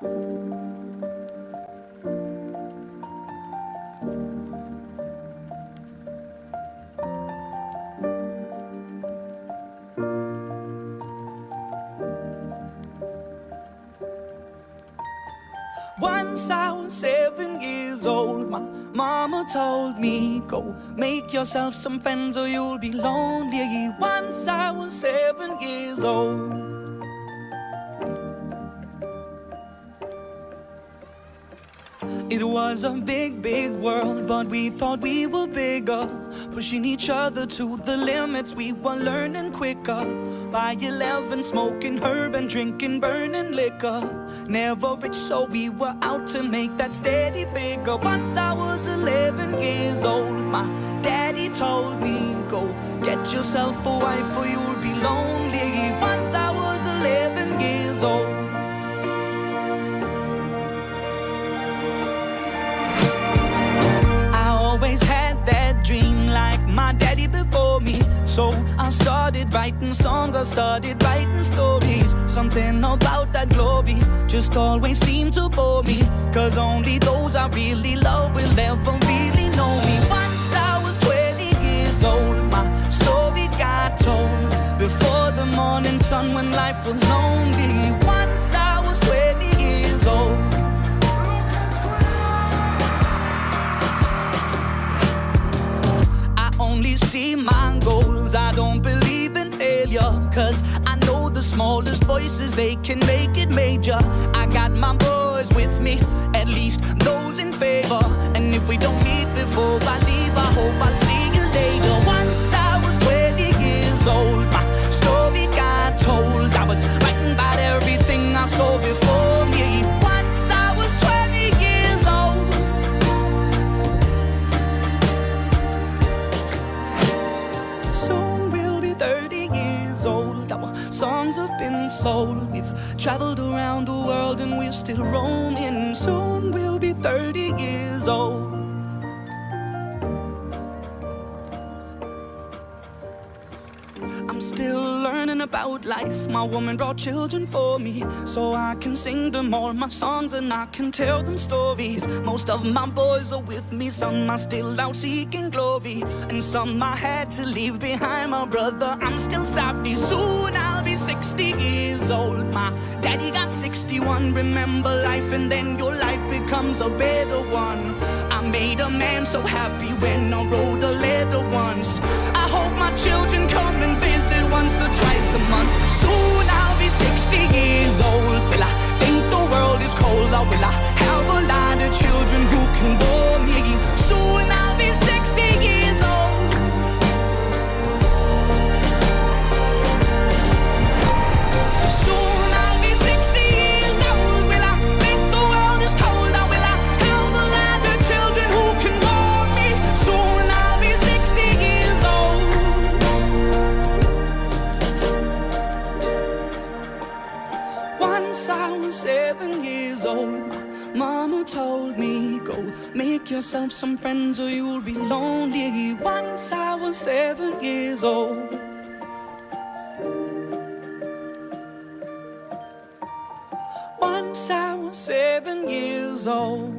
Once I was 7 years old, my mama told me, go make yourself some friends or you'll be lonely. Once I was 7 years old. It was a big, big world, but we thought we were bigger, pushing each other to the limits. We were learning quicker. By 11, smoking herb and drinking burning liquor. Never rich, so we were out to make that steady figure. Once I was 11 years old, my daddy told me, go get yourself a wife or you'll be lonely. Once I was 11 years old. Always had that dream like my daddy before me. So I started writing songs, I started writing stories. Something about that glory just always seemed to bore me, 'cause only those I really love will ever really know me. Once I was 20 years old, my story got told before the morning sun when life was lonely. Once I was 20 years old. Only see my goals, I don't believe in failure, 'cause I know the smallest voices, they can make it major. I got my boys with me, at least those in favor. And if we don't meet before I leave, I hope I'll see you later. Once I was 20 years old, my story got told. I was writing about everything I saw before me. Once I was 20 years old. Soon we'll be 30 years old. Our songs have been sold. We've traveled around the world and we're still roaming. Soon we'll be 30 years old. I'm still learning about life. My woman brought children for me, so I can sing them all my songs and I can tell them stories. Most of my boys are with me, some are still out seeking glory, and some I had to leave behind. My brother, I'm still sorry. Soon I'll be 60 years old. My daddy got 61. Remember life and then your life becomes a better one. I made a man so happy when I wrote a letter once. I hope my children come and visit once or twice a month. Soon I'll be 60 years old. Will I think the world is cold, or will I have a lot of children who can warm me? Soon I'll be 60 years old. Soon I'll be 60 years old. Will I think the world is cold, or will I have a lot of children who can warm me? Soon I'll be 60 years old. Once I was 7 years old, mama told me, go make yourself some friends or you'll be lonely. Once I was 7 years old. Once I was 7 years old.